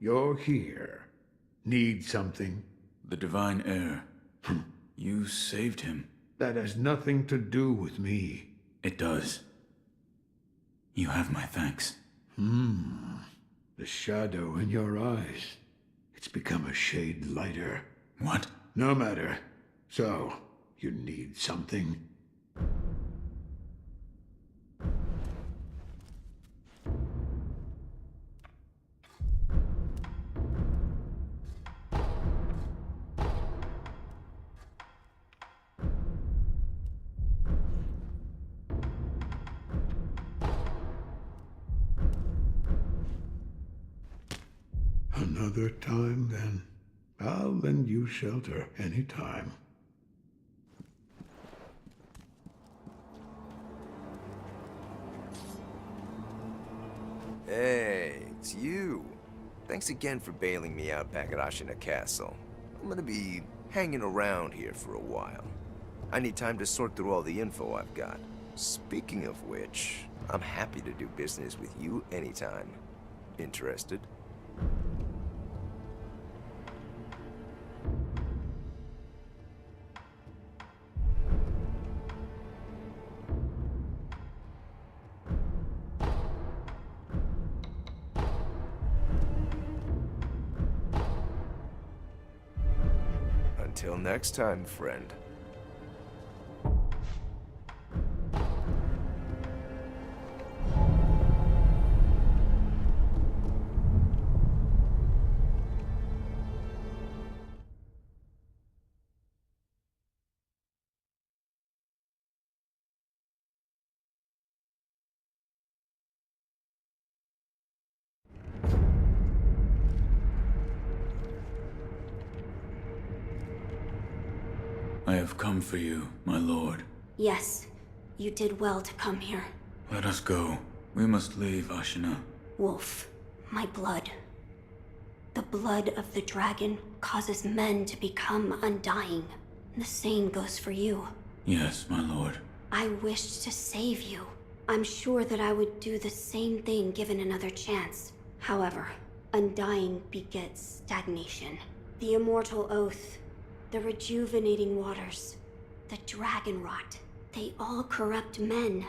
You're here. Need something? The Divine Heir. You saved him. That has nothing to do with me. It does. You have my thanks. The shadow in your eyes. It's become a shade lighter. What? No matter. So, you need something? Another time, then. I'll lend you shelter any time. Hey, it's you. Thanks again for bailing me out back at Ashina Castle. I'm gonna be hanging around here for a while. I need time to sort through all the info I've got. Speaking of which, I'm happy to do business with you anytime. Interested? Until next time, friend. I have come for you, my lord. Yes, you did well to come here. Let us go. We must leave Ashina. Wolf, my blood. The blood of the dragon causes men to become undying. The same goes for you. Yes, my lord. I wished to save you. I'm sure that I would do the same thing given another chance. However, undying begets stagnation. The immortal oath, the rejuvenating waters, the dragon rot, they all corrupt men,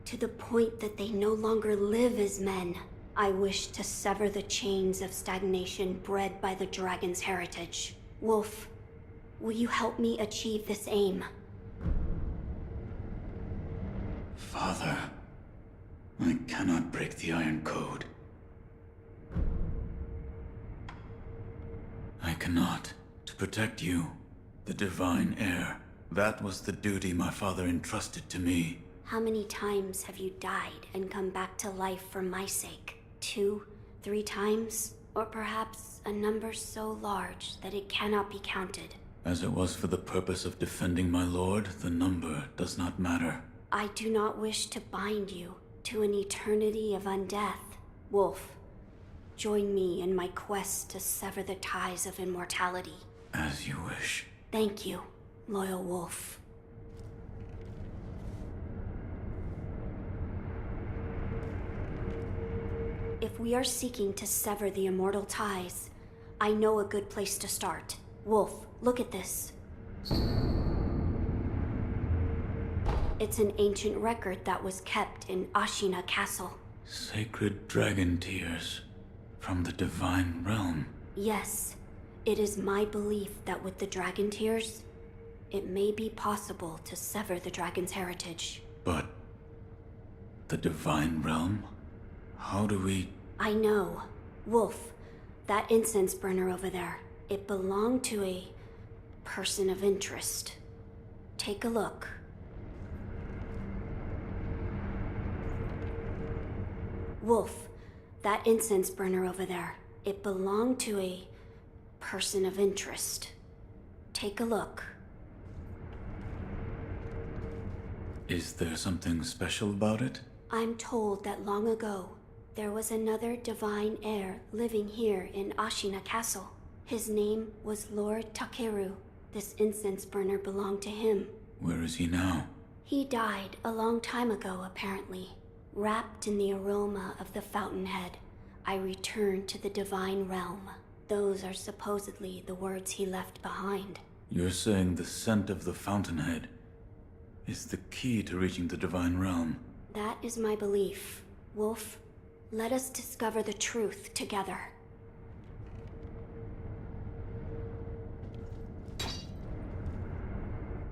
to the point that they no longer live as men. I wish to sever the chains of stagnation bred by the dragon's heritage. Wolf, will you help me achieve this aim? Father, I cannot break the Iron Code. I cannot. To protect you, the Divine Heir. That was the duty my father entrusted to me. How many times have you died and come back to life for my sake? 2, 3 times? Or perhaps a number so large that it cannot be counted? As it was for the purpose of defending my lord, the number does not matter. I do not wish to bind you to an eternity of undeath. Wolf, join me in my quest to sever the ties of immortality. As you wish. Thank you, loyal wolf. If we are seeking to sever the immortal ties, I know a good place to start. Wolf, look at this. It's an ancient record that was kept in Ashina Castle. Sacred dragon tears from the divine realm. Yes, it is my belief that with the dragon tears, it may be possible to sever the dragon's heritage. But the divine realm? How do we... I know. Wolf, that incense burner over there, it belonged to a person of interest. Take a look. Wolf, that incense burner over there, it belonged to a person of interest. Take a look. Is there something special about it? I'm told that long ago, there was another divine heir living here in Ashina Castle. His name was Lord Takeru. This incense burner belonged to him. Where is he now? He died a long time ago, apparently. Wrapped in the aroma of the fountainhead, I return to the Divine Realm. Those are supposedly the words he left behind. You're saying the scent of the fountainhead is the key to reaching the Divine Realm? That is my belief. Wolf, let us discover the truth together.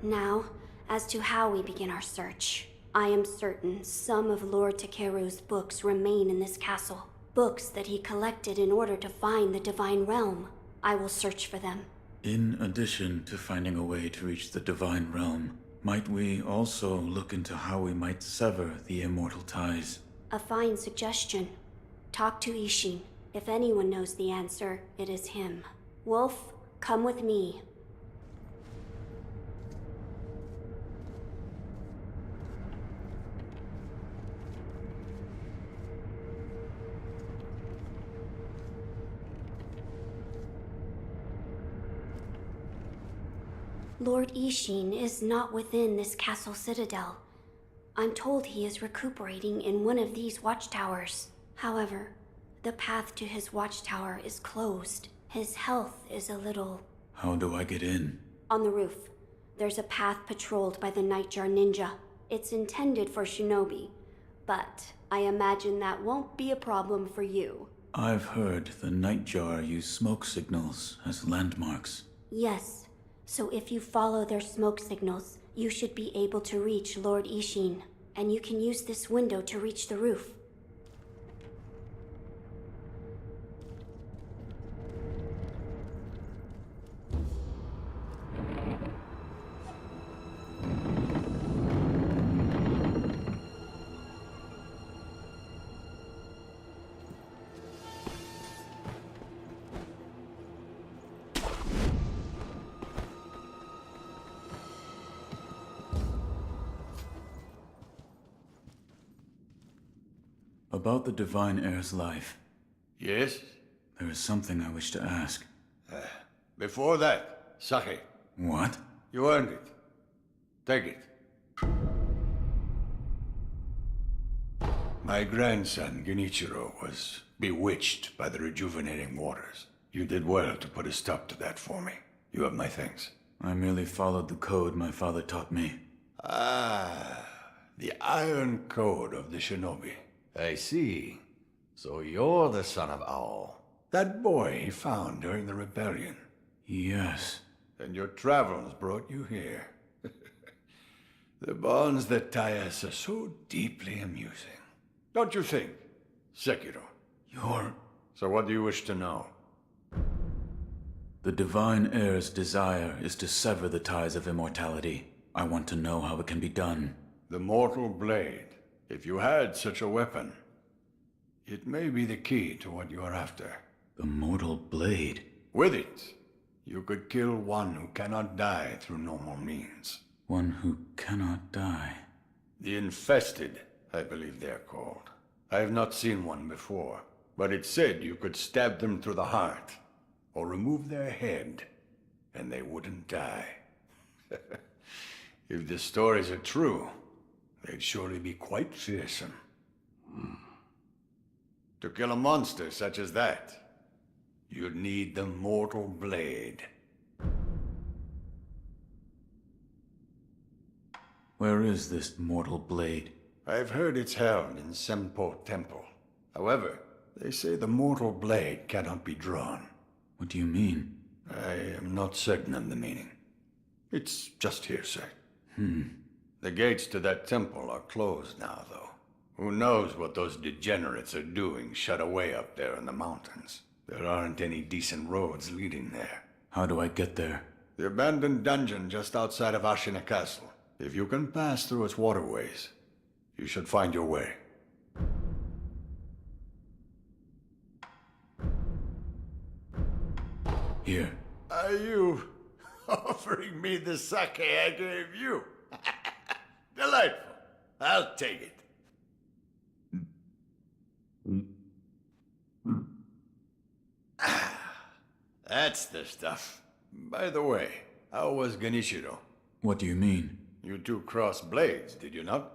Now, as to how we begin our search. I am certain some of Lord Takeru's books remain in this castle. Books that he collected in order to find the Divine Realm. I will search for them. In addition to finding a way to reach the Divine Realm, might we also look into how we might sever the immortal ties? A fine suggestion. Talk to Ishin. If anyone knows the answer, it is him. Wolf, come with me. Lord Ishin is not within this castle citadel. I'm told he is recuperating in one of these watchtowers. However, the path to his watchtower is closed. His health is a little... How do I get in? On the roof. There's a path patrolled by the Nightjar Ninja. It's intended for shinobi, but I imagine that won't be a problem for you. I've heard the Nightjar use smoke signals as landmarks. Yes. So if you follow their smoke signals, you should be able to reach Lord Ishin, and you can use this window to reach the roof. About the Divine Heir's life, Yes? there is something I wish to ask. Before that, sake. What? You earned it. Take it. My grandson, Genichiro, was bewitched by the rejuvenating waters. You did well to put a stop to that for me. You have my thanks. I merely followed the code my father taught me. Ah, the Iron Code of the Shinobi. I see. So you're the son of Owl. That boy he found during the rebellion. Yes. And your travels brought you here. The bonds that tie us are so deeply amusing. Don't you think, Sekiro? You're... So what do you wish to know? The Divine Heir's desire is to sever the ties of immortality. I want to know how it can be done. The Mortal Blade. If you had such a weapon, it may be the key to what you are after. The Mortal Blade? With it, you could kill one who cannot die through normal means. One who cannot die. The Infested, I believe they're called. I have not seen one before, but it said you could stab them through the heart, or remove their head, and they wouldn't die. If the stories are true, they'd surely be quite fearsome. To kill a monster such as that, you'd need the Mortal Blade. Where is this Mortal Blade? I've heard it's held in Senpo Temple. However, they say the Mortal Blade cannot be drawn. What do you mean? I am not certain of the meaning. It's just hearsay. The gates to that temple are closed now, though. Who knows what those degenerates are doing shut away up there in the mountains. There aren't any decent roads leading there. How do I get there? The abandoned dungeon just outside of Ashina Castle. If you can pass through its waterways, you should find your way. Here. Are you offering me the sake I gave you? Delightful. I'll take it. That's the stuff. By the way, how was Genichiro? What do you mean? You two crossed blades, did you not?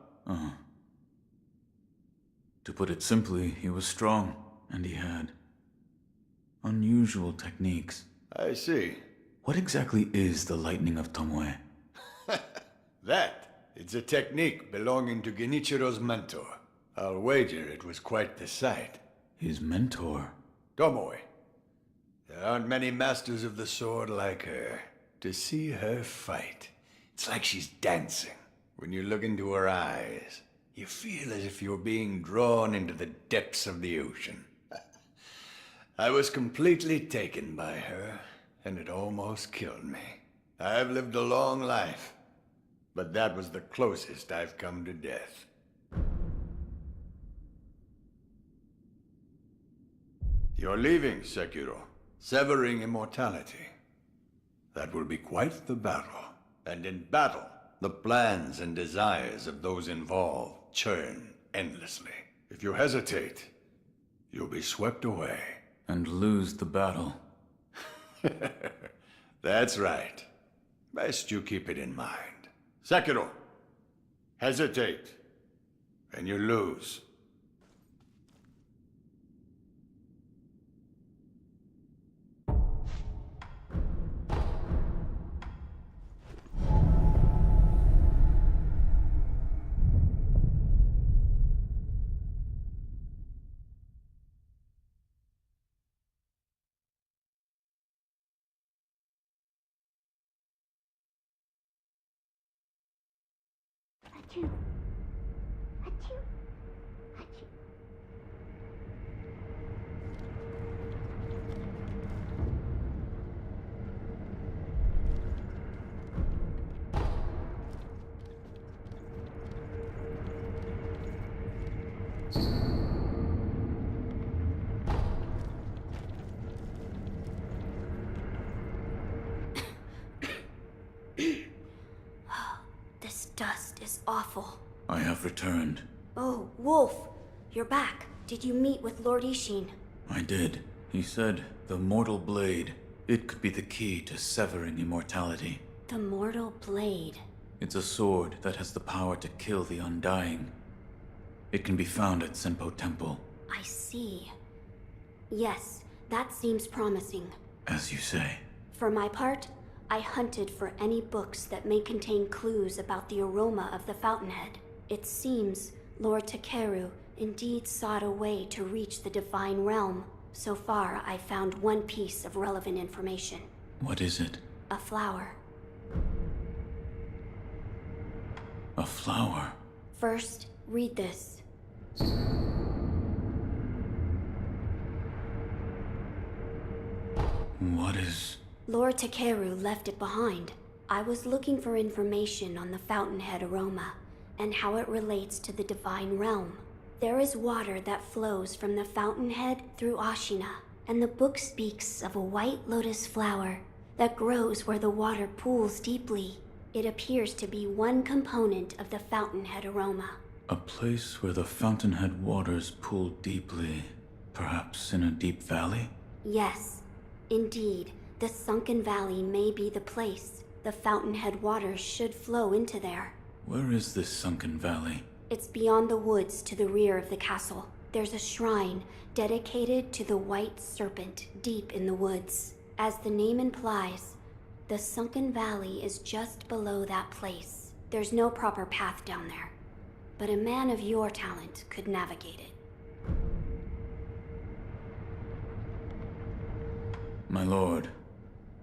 To put it simply, he was strong. and he had unusual techniques. I see. What exactly is the Lightning of Tomoe? It's a technique belonging to Genichiro's mentor. I'll wager it was quite the sight. His mentor? Tomoe. There aren't many masters of the sword like her. To see her fight, it's like she's dancing. When you look into her eyes, you feel as if you're being drawn into the depths of the ocean. I was completely taken by her, and it almost killed me. I've lived a long life, but that was the closest I've come to death. You're leaving, Sekiro, severing immortality. That will be quite the battle. And in battle, the plans and desires of those involved churn endlessly. If you hesitate, you'll be swept away. And lose the battle. That's right. Best you keep it in mind. Sekiro, hesitate, and you lose. Achoo. Achoo. Achoo. This dust is awful. I have returned. Oh, Wolf, you're back. Did you meet with Lord Ishin? I did. He said the mortal blade, it could be the key to severing immortality. The mortal blade. It's a sword that has the power to kill the undying. It can be found at Senpo Temple. I see. Yes, that seems promising. As you say. For my part, I hunted for any books that may contain clues about the aroma of the fountainhead. It seems Lord Takeru indeed sought a way to reach the divine realm. So far, I found one piece of relevant information. What is it? A flower. A flower? First, read this. What is... Lord Takeru left it behind. I was looking for information on the fountainhead aroma and how it relates to the divine realm. There is water that flows from the fountainhead through Ashina, and the book speaks of a white lotus flower that grows where the water pools deeply. It appears to be one component of the fountainhead aroma. A place where the fountainhead waters pool deeply, perhaps in a deep valley? Yes, indeed. The sunken valley may be the place. The fountainhead waters should flow into there. Where is this sunken valley? It's beyond the woods to the rear of the castle. There's a shrine dedicated to the white serpent deep in the woods. As the name implies, the sunken valley is just below that place. There's no proper path down there, but a man of your talent could navigate it. My lord,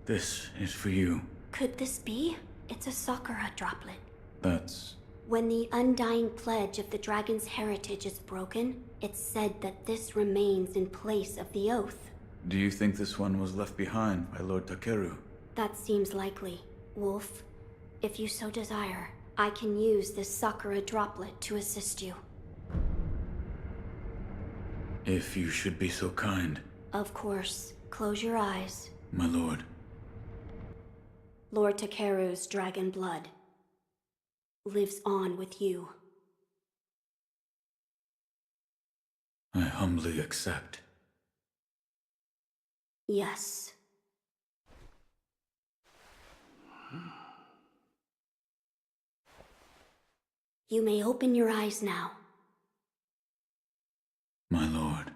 this is for you. Could this be? It's a Sakura droplet. That's... When the undying pledge of the dragon's heritage is broken, it's said that this remains in place of the oath. Do you think this one was left behind by Lord Takeru? That seems likely. Wolf, if you so desire, I can use this Sakura droplet to assist you. If you should be so kind. Of course. Close your eyes. My lord. Lord Takeru's dragon blood lives on with you. I humbly accept. Yes. You may open your eyes now. My lord.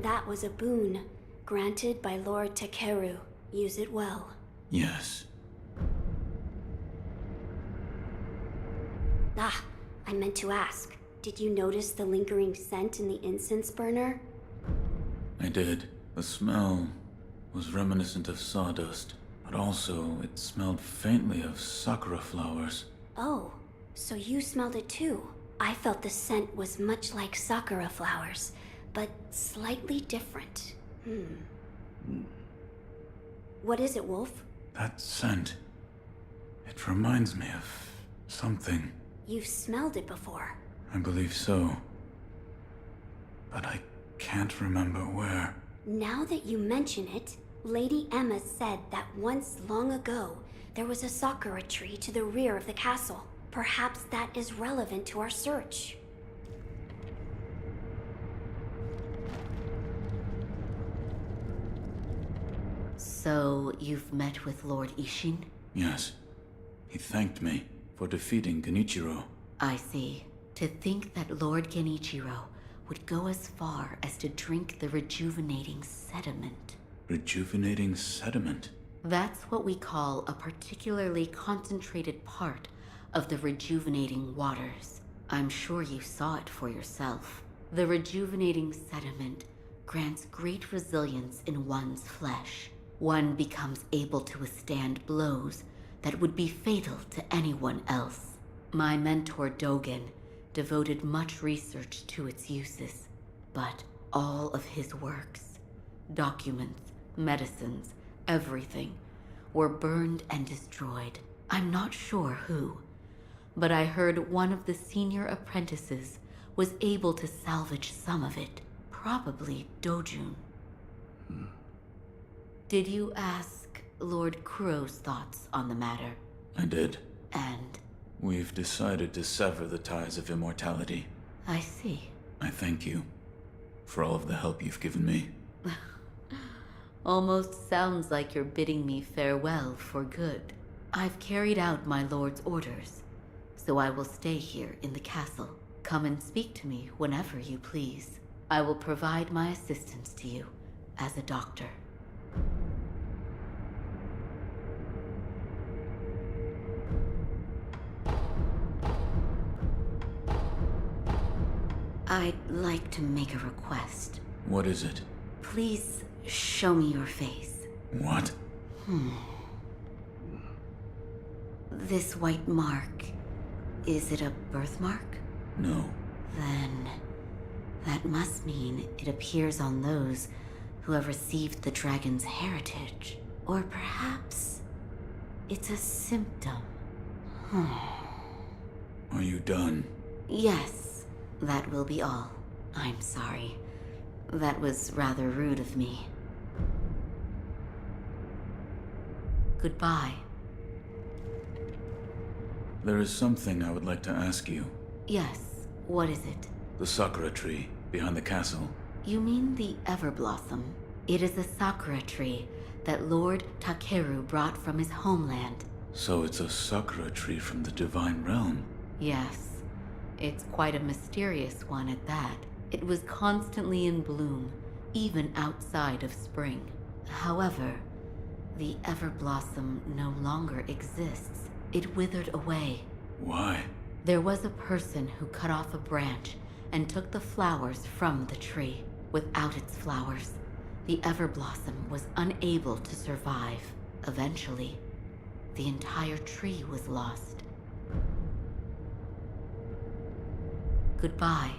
that was a boon, granted by Lord Takeru. Use it well. Yes. Ah, I meant to ask. Did you notice the lingering scent in the incense burner? I did. The smell was reminiscent of sawdust, but also it smelled faintly of sakura flowers. Oh, so you smelled it too. I felt the scent was much like sakura flowers, but slightly different. What is it, Wolf? That scent. It reminds me of something. You've smelled it before. I believe so. But I can't remember where. Now that you mention it, Lady Emma said that once long ago, there was a sakura tree to the rear of the castle. Perhaps that is relevant to our search. So, you've met with Lord Ishin? Yes. He thanked me for defeating Genichiro. I see. To think that Lord Genichiro would go as far as to drink the rejuvenating sediment. Rejuvenating sediment? That's what we call a particularly concentrated part of the rejuvenating waters. I'm sure you saw it for yourself. The rejuvenating sediment grants great resilience in one's flesh. One becomes able to withstand blows that would be fatal to anyone else. My mentor Dogen devoted much research to its uses, but all of his works, documents, medicines, everything, were burned and destroyed. I'm not sure who, but I heard one of the senior apprentices was able to salvage some of it, probably Dojun. Did you ask Lord Kuro's thoughts on the matter? I did. And We've decided to sever the ties of immortality. I see. I thank you for all of the help you've given me. Almost sounds like you're bidding me farewell for good. I've carried out my lord's orders, so I will stay here in the castle. Come and speak to me whenever you please. I will provide my assistance to you as a doctor. I'd like to make a request. What is it? Please show me your face. What? This white mark, is it a birthmark? No. Then that must mean it appears on those who have received the dragon's heritage. Or perhaps it's a symptom. Are you done? Yes, that will be all. I'm sorry. That was rather rude of me. Goodbye. There is something I would like to ask you. Yes, what is it? The sakura tree behind the castle. You mean the Everblossom? It is a sakura tree that Lord Takeru brought from his homeland. So it's a sakura tree from the divine realm. Yes, it's quite a mysterious one at that. It was constantly in bloom, even outside of spring. However, the Everblossom no longer exists. It withered away. Why? There was a person who cut off a branch and took the flowers from the tree. Without its flowers, the Everblossom was unable to survive. Eventually, the entire tree was lost. Goodbye.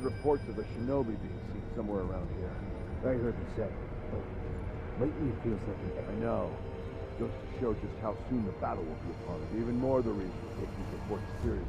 heard reports of a shinobi being seen somewhere around here. I heard the same. But lately it feels like I know. Goes to show just how soon the battle will be upon us. Even more the reason to take these reports seriously.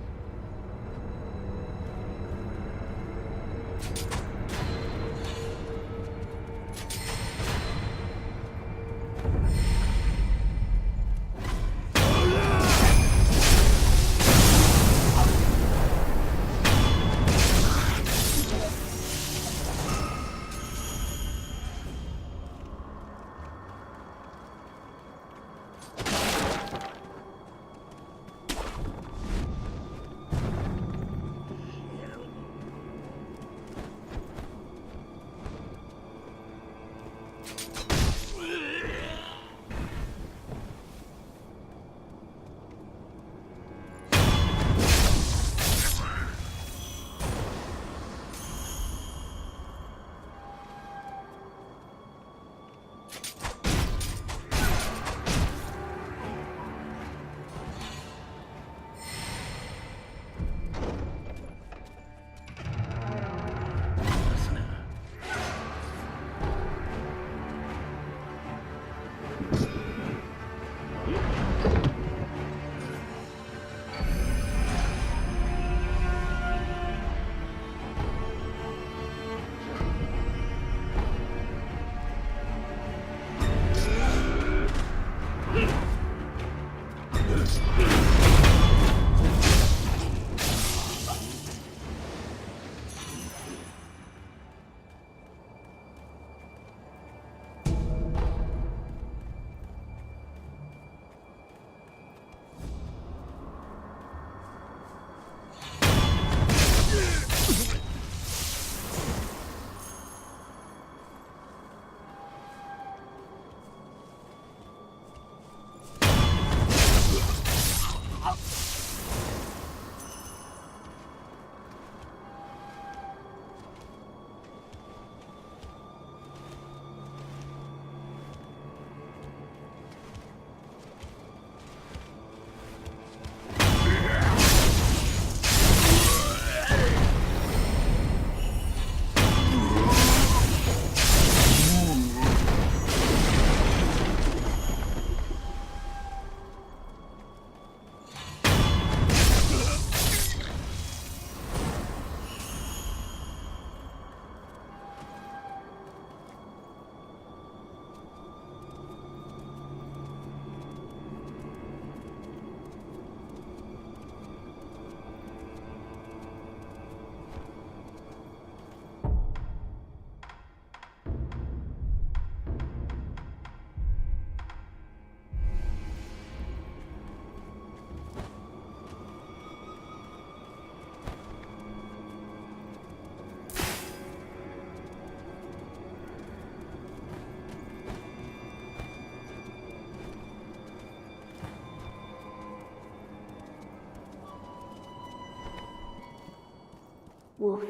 Wolf,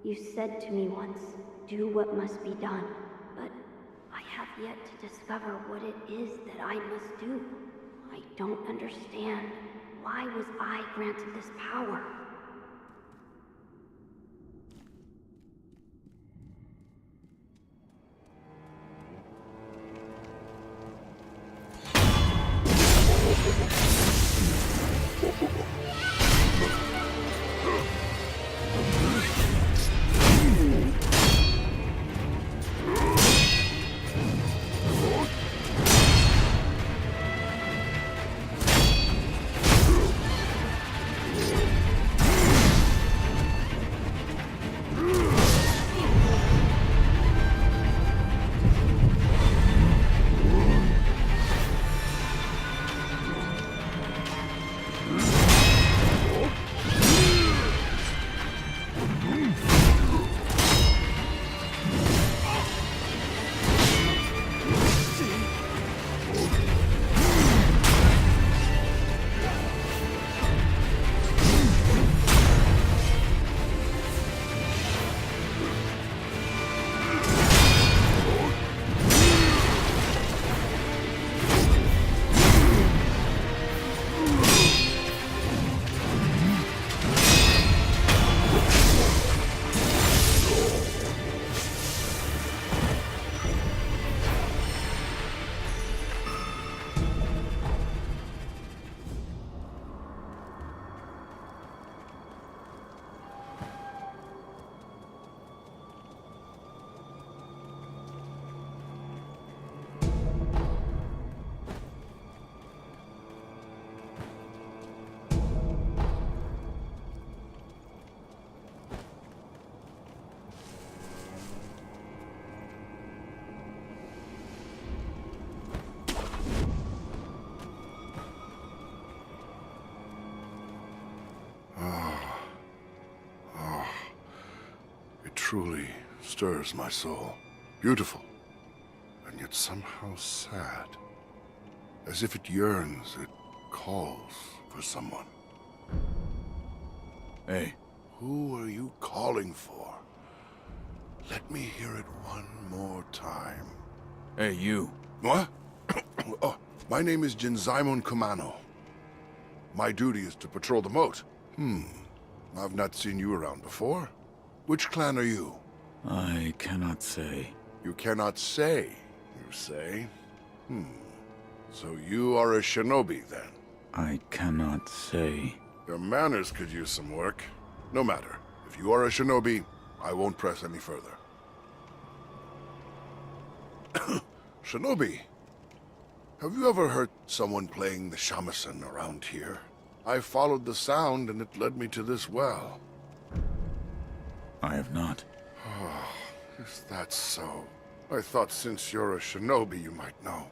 you said to me once, do what must be done, but I have yet to discover what it is that I must do. I don't understand. Why was I granted this power? truly stirs my soul. Beautiful, and yet somehow sad. As if it yearns, it calls for someone. Hey, Who are you calling for? Let me hear it one more time. hey, you. What? Oh, my name is Jinzaimon Kumano. My duty is to patrol the moat. I've not seen you around before. Which clan are you? I cannot say. You cannot say, you say? So you are a shinobi, then? I cannot say. Your manners could use some work. No matter. If you are a shinobi, I won't press any further. Shinobi, have you ever heard someone playing the shamisen around here? I followed the sound and it led me to this well. I have not. Is that so? I thought since you're a shinobi you might know.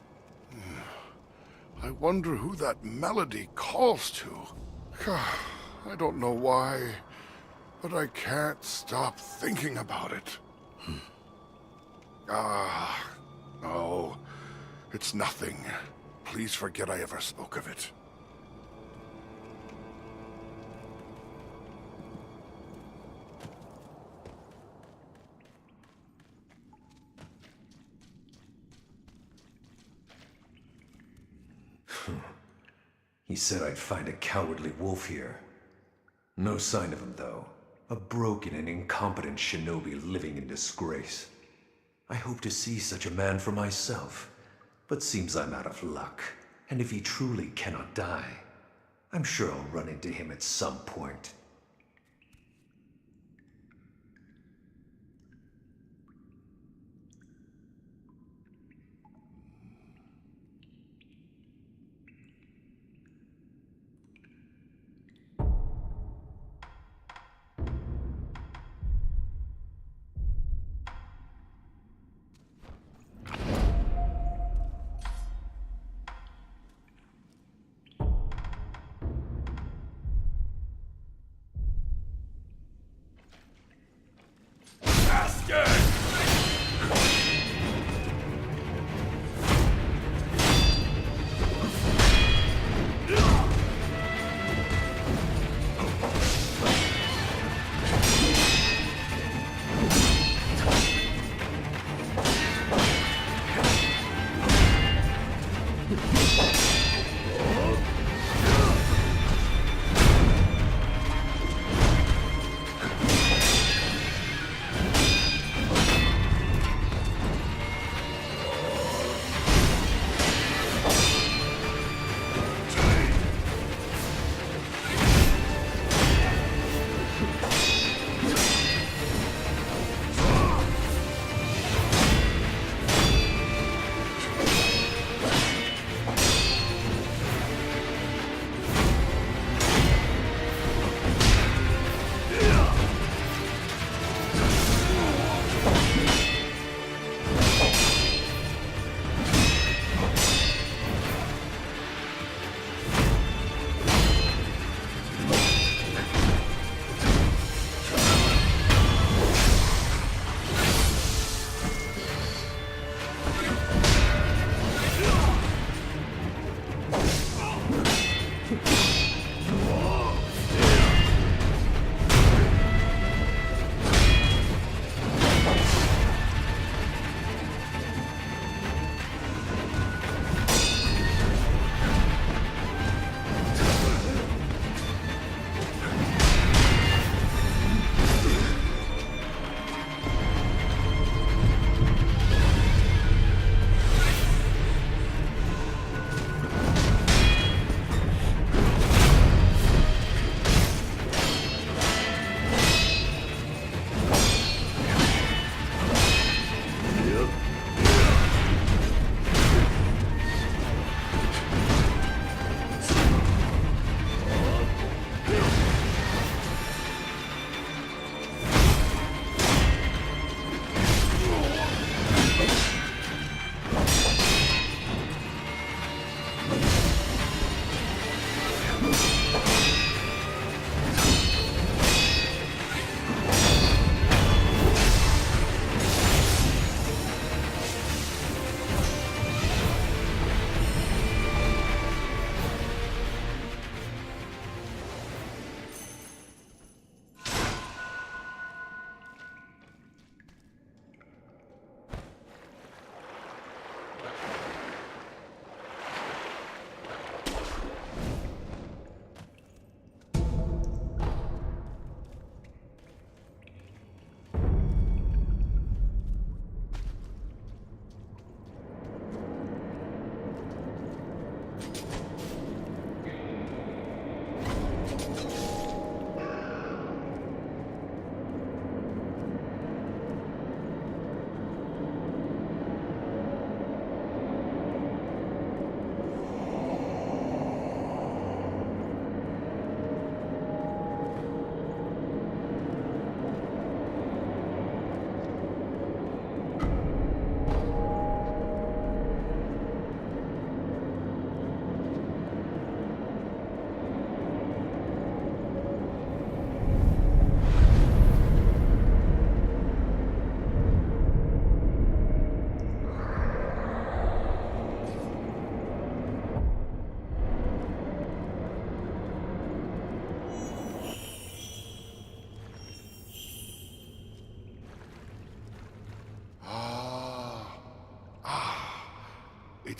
I wonder who that melody calls to. I don't know why, but I can't stop thinking about it. No. It's nothing. Please forget I ever spoke of it. He said I'd find a cowardly wolf here. No sign of him, though. A broken and incompetent shinobi living in disgrace. I hope to see such a man for myself, but seems I'm out of luck. And if he truly cannot die, I'm sure I'll run into him at some point.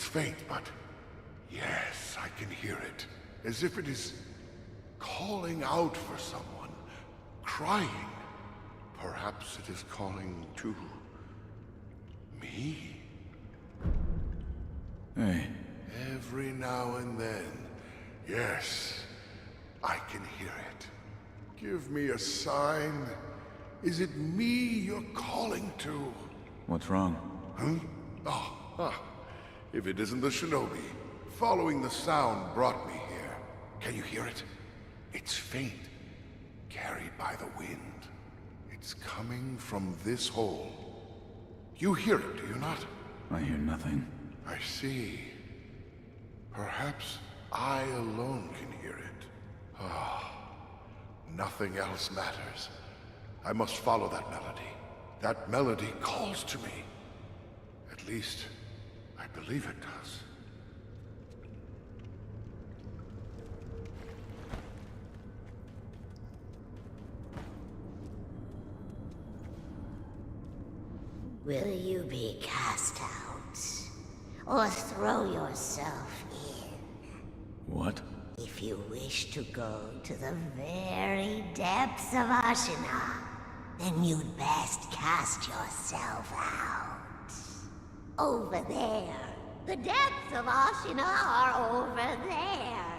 faint, but yes, I can hear it. As if it is calling out for someone, crying. Perhaps it is calling to me? Hey, Every now and then, yes, I can hear it. Give me a sign. Is it me you're calling to? what's wrong? Huh? If it isn't the shinobi, following the sound brought me here. Can you hear it? It's faint, carried by the wind. It's coming from this hole. You hear it, do you not? I hear nothing. I see. Perhaps I alone can hear it. Nothing else matters. I must follow that melody. That melody calls to me. At least, I believe it does. Will you be cast out? Or throw yourself in? What? If you wish to go to the very depths of Ashina, then you'd best cast yourself out. Over there. The depths of Ashina are over there.